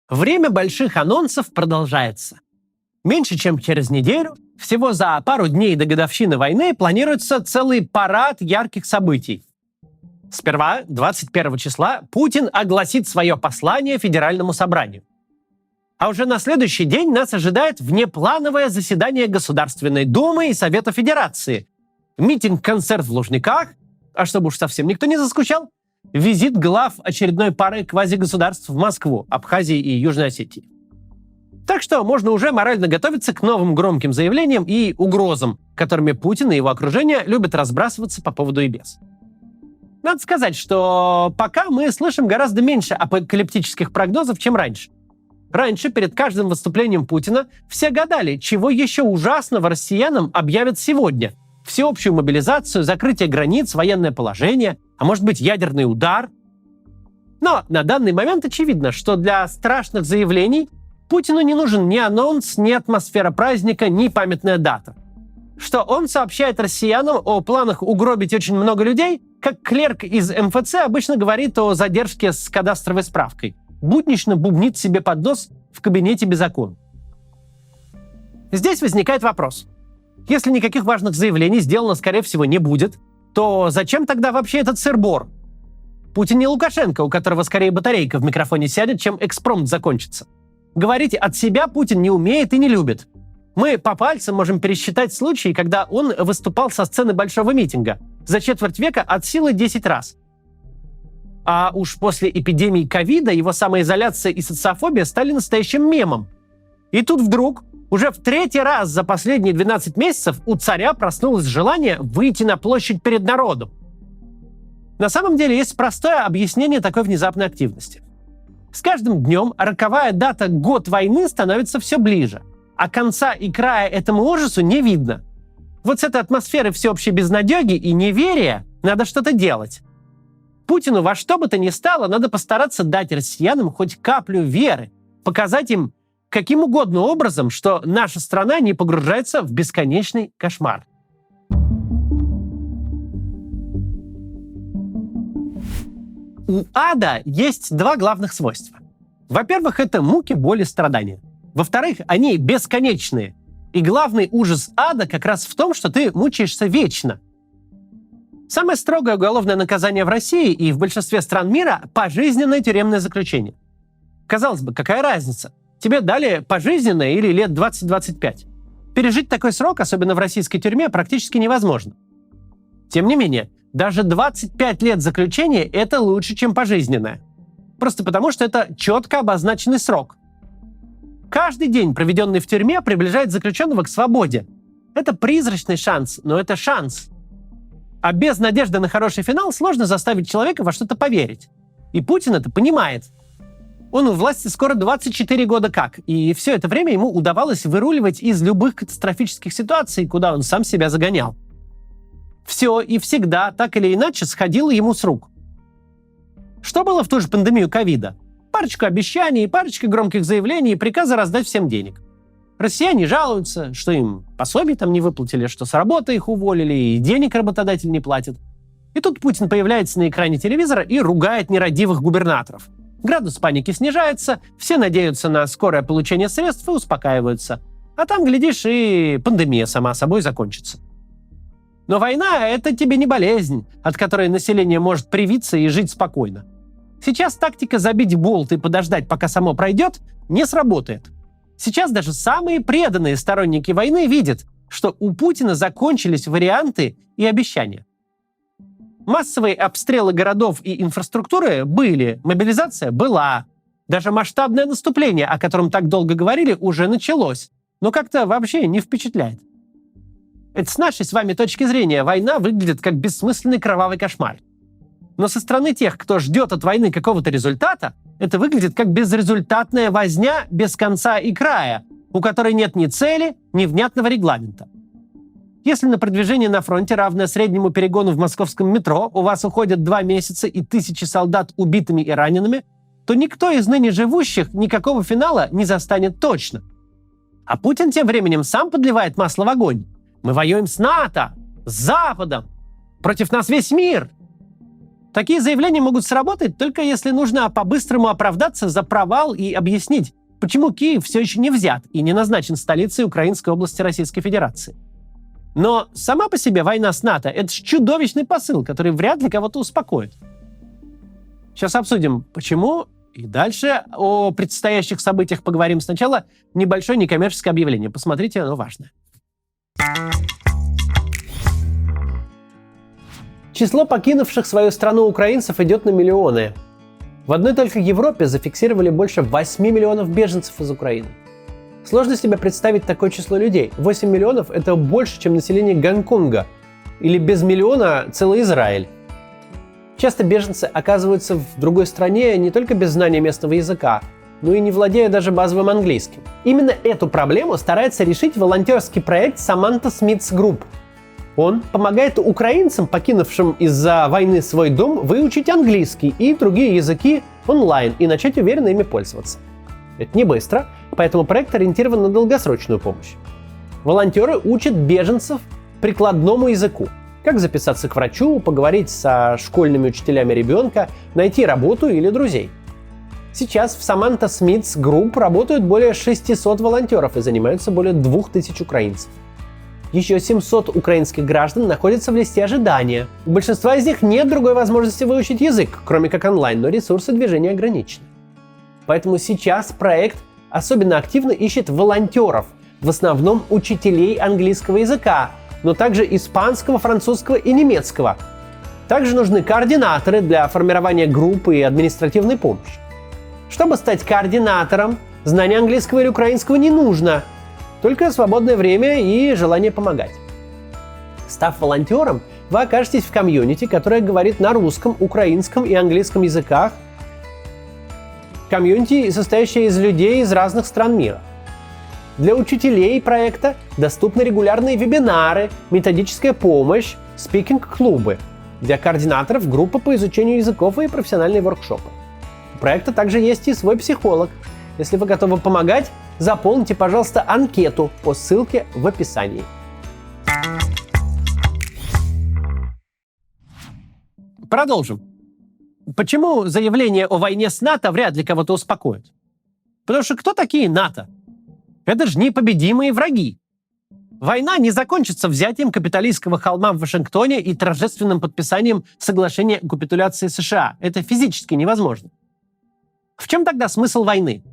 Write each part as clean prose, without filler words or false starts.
Время больших анонсов продолжается. Меньше чем через неделю, всего за пару дней до годовщины войны, планируется целый парад ярких событий. Сперва, 21 числа, Путин огласит свое послание Федеральному собранию. А уже на следующий день нас ожидает внеплановое заседание Государственной Думы и Совета Федерации, митинг-концерт в Лужниках, а чтобы уж совсем никто не заскучал, визит глав очередной пары квазигосударств в Москву, Абхазии и Южной Осетии. Так что можно уже морально готовиться к новым громким заявлениям и угрозам, которыми Путин и его окружение любят разбрасываться по поводу и без. Надо сказать, что пока мы слышим гораздо меньше апокалиптических прогнозов, чем раньше. Раньше, перед каждым выступлением Путина, все гадали, чего еще ужасного россиянам объявят сегодня. Всеобщую мобилизацию, закрытие границ, военное положение, а может быть ядерный удар. Но на данный момент очевидно, что для страшных заявлений Путину не нужен ни анонс, ни атмосфера праздника, ни памятная дата. Что он сообщает россиянам о планах угробить очень много людей, как клерк из МФЦ обычно говорит о задержке с кадастровой справкой. Буднично бубнит себе под нос в кабинете без окон. Здесь возникает вопрос. Если никаких важных заявлений сделано, скорее всего, не будет, то зачем тогда вообще этот сыр-бор? Путин не Лукашенко, у которого скорее батарейка в микрофоне сядет, чем экспромт закончится. Говорить от себя Путин не умеет и не любит. Мы по пальцам можем пересчитать случаи, когда он выступал со сцены большого митинга. За четверть века от силы 10 раз. А уж после эпидемии ковида его самоизоляция и социофобия стали настоящим мемом. И тут вдруг, уже в 3-й раз за последние 12 месяцев, у царя проснулось желание выйти на площадь перед народом. На самом деле есть простое объяснение такой внезапной активности. С каждым днем роковая дата «Год войны» становится все ближе, а конца и края этому ужасу не видно. Вот с этой атмосферой всеобщей безнадеги и неверия надо что-то делать. Путину во что бы то ни стало надо постараться дать россиянам хоть каплю веры, показать им каким угодно образом, что наша страна не погружается в бесконечный кошмар. У ада есть два главных свойства. Во-первых, это муки, боли, страдания. Во-вторых, они бесконечные. И главный ужас ада как раз в том, что ты мучаешься вечно. Самое строгое уголовное наказание в России и в большинстве стран мира – пожизненное тюремное заключение. Казалось бы, какая разница? Тебе дали пожизненное или лет 20-25. Пережить такой срок, особенно в российской тюрьме, практически невозможно. Тем не менее, даже 25 лет заключения – это лучше, чем пожизненное. Просто потому, что это четко обозначенный срок. Каждый день, проведенный в тюрьме, приближает заключенного к свободе. Это призрачный шанс, но это шанс. А без надежды на хороший финал сложно заставить человека во что-то поверить. И Путин это понимает. Он у власти скоро 24 года как, и все это время ему удавалось выруливать из любых катастрофических ситуаций, куда он сам себя загонял. Все и всегда, так или иначе, сходило ему с рук. Что было в ту же пандемию ковида? Парочка обещаний, парочка громких заявлений и приказа раздать всем денег. Россияне жалуются, что им пособий там не выплатили, что с работы их уволили и денег работодатель не платит. И тут Путин появляется на экране телевизора и ругает нерадивых губернаторов. Градус паники снижается, все надеются на скорое получение средств и успокаиваются. А там, глядишь, и пандемия сама собой закончится. Но война – это тебе не болезнь, от которой население может привиться и жить спокойно. Сейчас тактика забить болт и подождать, пока само пройдет, не сработает. Сейчас даже самые преданные сторонники войны видят, что у Путина закончились варианты и обещания. Массовые обстрелы городов и инфраструктуры были, мобилизация была. Даже масштабное наступление, о котором так долго говорили, уже началось, но как-то вообще не впечатляет. Это с нашей с вами точки зрения война выглядит как бессмысленный кровавый кошмар. Но со стороны тех, кто ждет от войны какого-то результата, это выглядит как безрезультатная возня без конца и края, у которой нет ни цели, ни внятного регламента. Если на продвижение на фронте, равное среднему перегону в московском метро, у вас уходят 2 месяца и тысячи солдат убитыми и ранеными, то никто из ныне живущих никакого финала не застанет точно. А Путин тем временем сам подливает масло в огонь. Мы воюем с НАТО, с Западом, против нас весь мир. Такие заявления могут сработать только если нужно по-быстрому оправдаться за провал и объяснить, почему Киев все еще не взят и не назначен столицей Украинской области Российской Федерации. Но сама по себе война с НАТО – это ж чудовищный посыл, который вряд ли кого-то успокоит. Сейчас обсудим, почему, и дальше о предстоящих событиях поговорим. Сначала небольшое некоммерческое объявление. Посмотрите, оно важное. Число покинувших свою страну украинцев идет на миллионы. В одной только Европе зафиксировали больше 8 миллионов беженцев из Украины. Сложно себе представить такое число людей. 8 миллионов – это больше, чем население Гонконга. Или без миллиона целый Израиль. Часто беженцы оказываются в другой стране не только без знания местного языка, но и не владея даже базовым английским. Именно эту проблему старается решить волонтерский проект Samantha Smith's Group. Он помогает украинцам, покинувшим из-за войны свой дом, выучить английский и другие языки онлайн и начать уверенно ими пользоваться. Это не быстро, поэтому проект ориентирован на долгосрочную помощь. Волонтеры учат беженцев прикладному языку. Как записаться к врачу, поговорить со школьными учителями ребенка, найти работу или друзей. Сейчас в Samantha Smith's Group работают более 600 волонтеров и занимаются более 2000 украинцев. Еще 700 украинских граждан находятся в листе ожидания. У большинства из них нет другой возможности выучить язык, кроме как онлайн, но ресурсы движения ограничены. Поэтому сейчас проект особенно активно ищет волонтеров, в основном учителей английского языка, но также испанского, французского и немецкого. Также нужны координаторы для формирования группы и административной помощи. Чтобы стать координатором, знания английского или украинского не нужно, только свободное время и желание помогать. Став волонтером, вы окажетесь в комьюнити, которое говорит на русском, украинском и английском языках. Комьюнити, состоящее из людей из разных стран мира. Для учителей проекта доступны регулярные вебинары, методическая помощь, спикинг-клубы. Для координаторов группа по изучению языков и профессиональные воркшопы. У проекта также есть и свой психолог. Если вы готовы помогать, заполните, пожалуйста, анкету по ссылке в описании. Продолжим. Почему заявление о войне с НАТО вряд ли кого-то успокоит? Потому что кто такие НАТО? Это же непобедимые враги. Война не закончится взятием капиталистского холма в Вашингтоне и торжественным подписанием соглашения о капитуляции США. Это физически невозможно. В чем тогда смысл войны?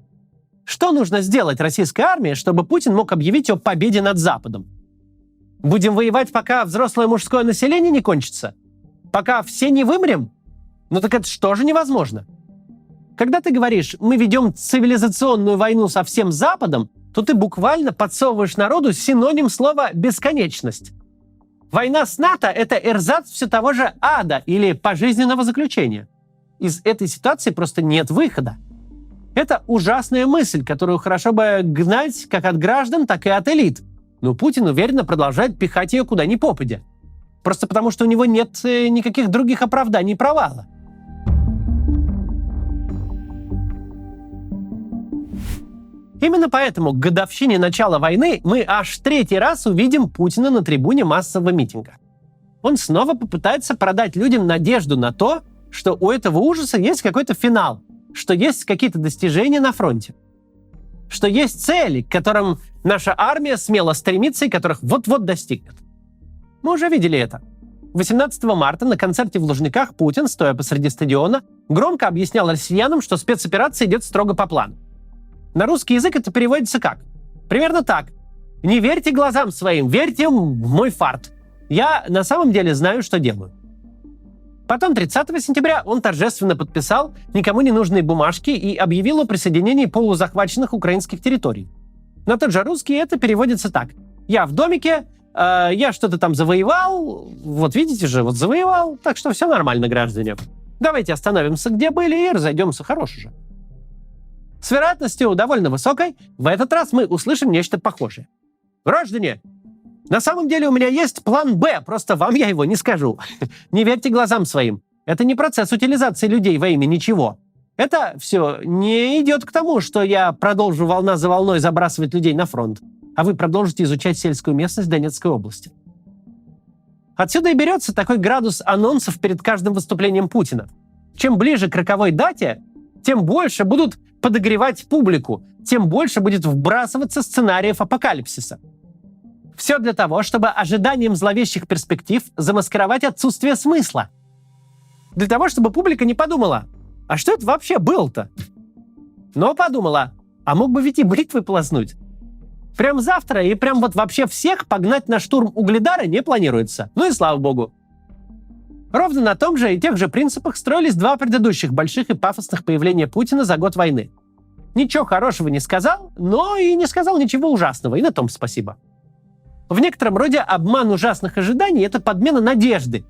Что нужно сделать российской армии, чтобы Путин мог объявить о победе над Западом? Будем воевать, пока взрослое мужское население не кончится? Пока все не вымрем? Ну так это что же невозможно? Когда ты говоришь, мы ведем цивилизационную войну со всем Западом, то ты буквально подсовываешь народу синоним слова «бесконечность». Война с НАТО — это эрзац все того же ада или пожизненного заключения. Из этой ситуации просто нет выхода. Это ужасная мысль, которую хорошо бы гнать как от граждан, так и от элит. Но Путин уверенно продолжает пихать ее куда ни попадя. Просто потому, что у него нет никаких других оправданий провала. Именно поэтому к годовщине начала войны мы аж третий раз увидим Путина на трибуне массового митинга. Он снова попытается продать людям надежду на то, что у этого ужаса есть какой-то финал, что есть какие-то достижения на фронте, что есть цели, к которым наша армия смело стремится и которых вот-вот достигнет. Мы уже видели это. 18 марта на концерте в Лужниках Путин, стоя посреди стадиона, громко объяснял россиянам, что спецоперация идет строго по плану. На русский язык это переводится как? Примерно так. Не верьте глазам своим, верьте в мой фарт. Я на самом деле знаю, что делаю. Потом 30 сентября он торжественно подписал никому не нужные бумажки и объявил о присоединении полузахваченных украинских территорий. На тот же русский это переводится так. Я в домике, я что-то там завоевал, вот видите же, вот завоевал, так что все нормально, граждане. Давайте остановимся, где были, и разойдемся, хорош уже. С вероятностью довольно высокой, в этот раз мы услышим нечто похожее. Граждане, на самом деле у меня есть план «Б», просто вам я его не скажу. Не верьте глазам своим. Это не процесс утилизации людей во имя ничего. Это все не идет к тому, что я продолжу волна за волной забрасывать людей на фронт, а вы продолжите изучать сельскую местность Донецкой области. Отсюда и берется такой градус анонсов перед каждым выступлением Путина. Чем ближе к роковой дате, тем больше будут подогревать публику, тем больше будет вбрасываться сценариев апокалипсиса. Все для того, чтобы ожиданием зловещих перспектив замаскировать отсутствие смысла. Для того, чтобы публика не подумала, а что это вообще было-то? Но подумала, а мог бы ведь и бритвой полоснуть. Прям завтра и прям вот вообще всех погнать на штурм Угледара не планируется. Ну и слава богу. Ровно на том же и тех же принципах строились два предыдущих больших и пафосных появления Путина за год войны. Ничего хорошего не сказал, но и не сказал ничего ужасного, и на том спасибо. В некотором роде обман ужасных ожиданий – это подмена надежды.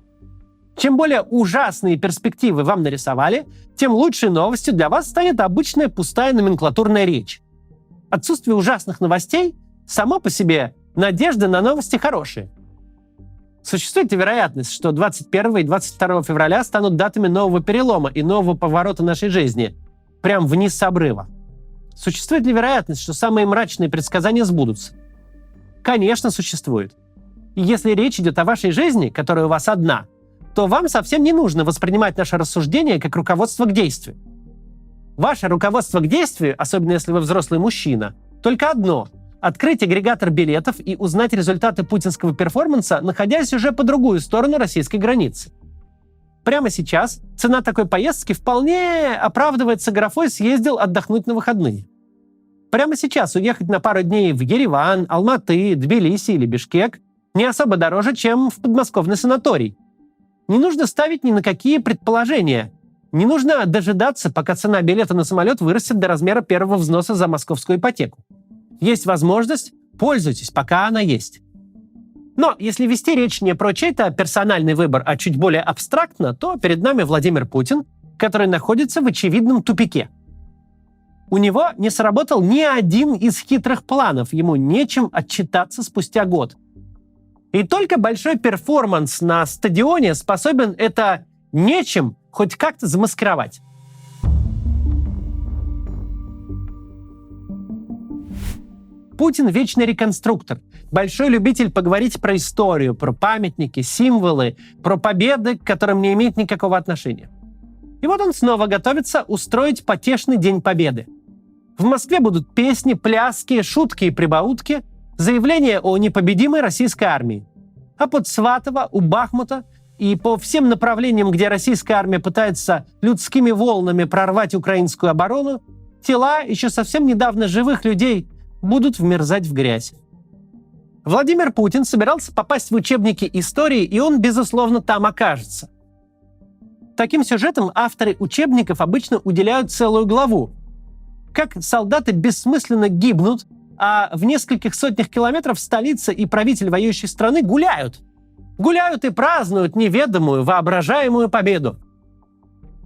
Чем более ужасные перспективы вам нарисовали, тем лучшей новостью для вас станет обычная пустая номенклатурная речь. Отсутствие ужасных новостей – само по себе надежда на новости хорошие. Существует и вероятность, что 21 и 22 февраля станут датами нового перелома и нового поворота нашей жизни, прям вниз с обрыва. Существует ли вероятность, что самые мрачные предсказания сбудутся? Конечно, существует. И если речь идет о вашей жизни, которая у вас одна, то вам совсем не нужно воспринимать наше рассуждение как руководство к действию. Ваше руководство к действию, особенно если вы взрослый мужчина, только одно – открыть агрегатор билетов и узнать результаты путинского перформанса, находясь уже по другую сторону российской границы. Прямо сейчас цена такой поездки вполне оправдывается графой «съездил отдохнуть на выходные». Прямо сейчас уехать на пару дней в Ереван, Алматы, Тбилиси или Бишкек не особо дороже, чем в подмосковный санаторий. Не нужно ставить ни на какие предположения. Не нужно дожидаться, пока цена билета на самолет вырастет до размера первого взноса за московскую ипотеку. Есть возможность, пользуйтесь, пока она есть. Но если вести речь не про чей-то персональный выбор, а чуть более абстрактно, то перед нами Владимир Путин, который находится в очевидном тупике. У него не сработал ни один из хитрых планов, ему нечем отчитаться спустя год. И только большой перформанс на стадионе способен это нечем хоть как-то замаскировать. Путин – вечный реконструктор, большой любитель поговорить про историю, про памятники, символы, про победы, к которым не имеет никакого отношения. И вот он снова готовится устроить потешный День Победы. В Москве будут песни, пляски, шутки и прибаутки, заявления о непобедимой российской армии. А под Сватово, у Бахмута и по всем направлениям, где российская армия пытается людскими волнами прорвать украинскую оборону, тела еще совсем недавно живых людей будут вмерзать в грязь. Владимир Путин собирался попасть в учебники истории, и он, безусловно, там окажется. Таким сюжетам авторы учебников обычно уделяют целую главу. Как солдаты бессмысленно гибнут, а в нескольких сотнях километров столица и правитель воюющей страны гуляют. Гуляют и празднуют неведомую, воображаемую победу.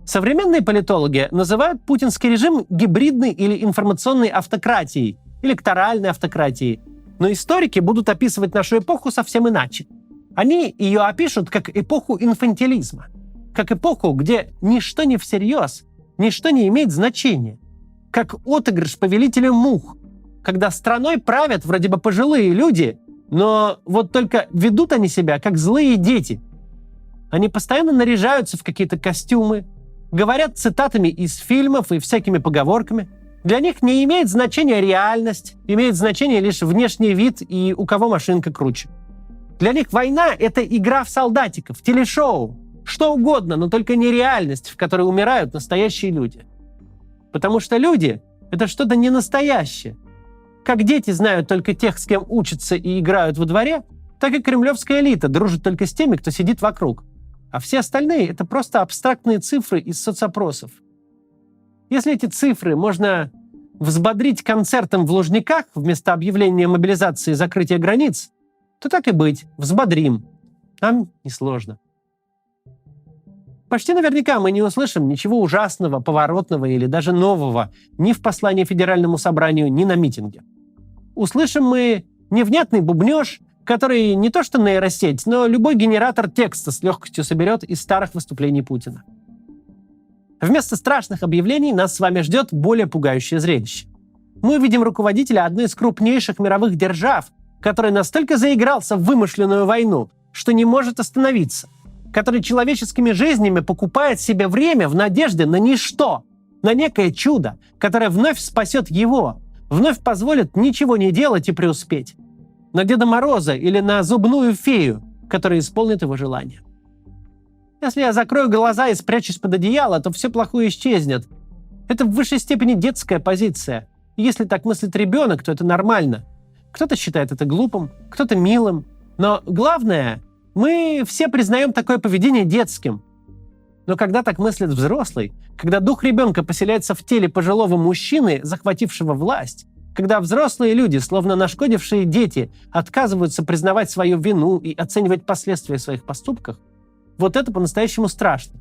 Современные политологи называют путинский режим гибридной или информационной автократией, электоральной автократией. Но историки будут описывать нашу эпоху совсем иначе. Они ее опишут как эпоху инфантилизма, как эпоху, где ничто не всерьез, ничто не имеет значения, как отыгрыш повелителя мух, когда страной правят вроде бы пожилые люди, но вот только ведут они себя как злые дети. Они постоянно наряжаются в какие-то костюмы, говорят цитатами из фильмов и всякими поговорками. Для них не имеет значения реальность, имеет значение лишь внешний вид и у кого машинка круче. Для них война — это игра в солдатиков, телешоу, что угодно, но только не реальность, в которой умирают настоящие люди. Потому что люди — это что-то ненастоящее. Как дети знают только тех, с кем учатся и играют во дворе, так и кремлевская элита дружит только с теми, кто сидит вокруг. А все остальные — это просто абстрактные цифры из соцопросов. Если эти цифры можно взбодрить концертом в Лужниках вместо объявления мобилизации и закрытия границ, то так и быть, взбодрим. Нам несложно. Почти наверняка мы не услышим ничего ужасного, поворотного или даже нового ни в послании Федеральному собранию, ни на митинге. Услышим мы невнятный бубнёж, который не то что нейросеть, но любой генератор текста с легкостью соберет из старых выступлений Путина. Вместо страшных объявлений нас с вами ждет более пугающее зрелище. Мы увидим руководителя одной из крупнейших мировых держав, который настолько заигрался в вымышленную войну, что не может остановиться, который человеческими жизнями покупает себе время в надежде на ничто, на некое чудо, которое вновь спасет его, вновь позволит ничего не делать и преуспеть. На Деда Мороза или на зубную фею, которая исполнит его желание. Если я закрою глаза и спрячусь под одеяло, то все плохое исчезнет. Это в высшей степени детская позиция. И если так мыслит ребенок, то это нормально. Кто-то считает это глупым, кто-то милым. Но главное, мы все признаем такое поведение детским. Но когда так мыслит взрослый, когда дух ребенка поселяется в теле пожилого мужчины, захватившего власть, когда взрослые люди, словно нашкодившие дети, отказываются признавать свою вину и оценивать последствия своих поступков, вот это по-настоящему страшно.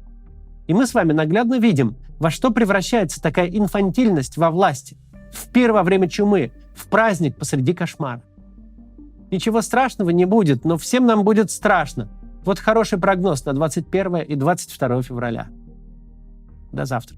И мы с вами наглядно видим, во что превращается такая инфантильность во власти. В пир во время чумы, в праздник посреди кошмара. Ничего страшного не будет, но всем нам будет страшно. Вот хороший прогноз на 21 и 22 февраля. До завтра.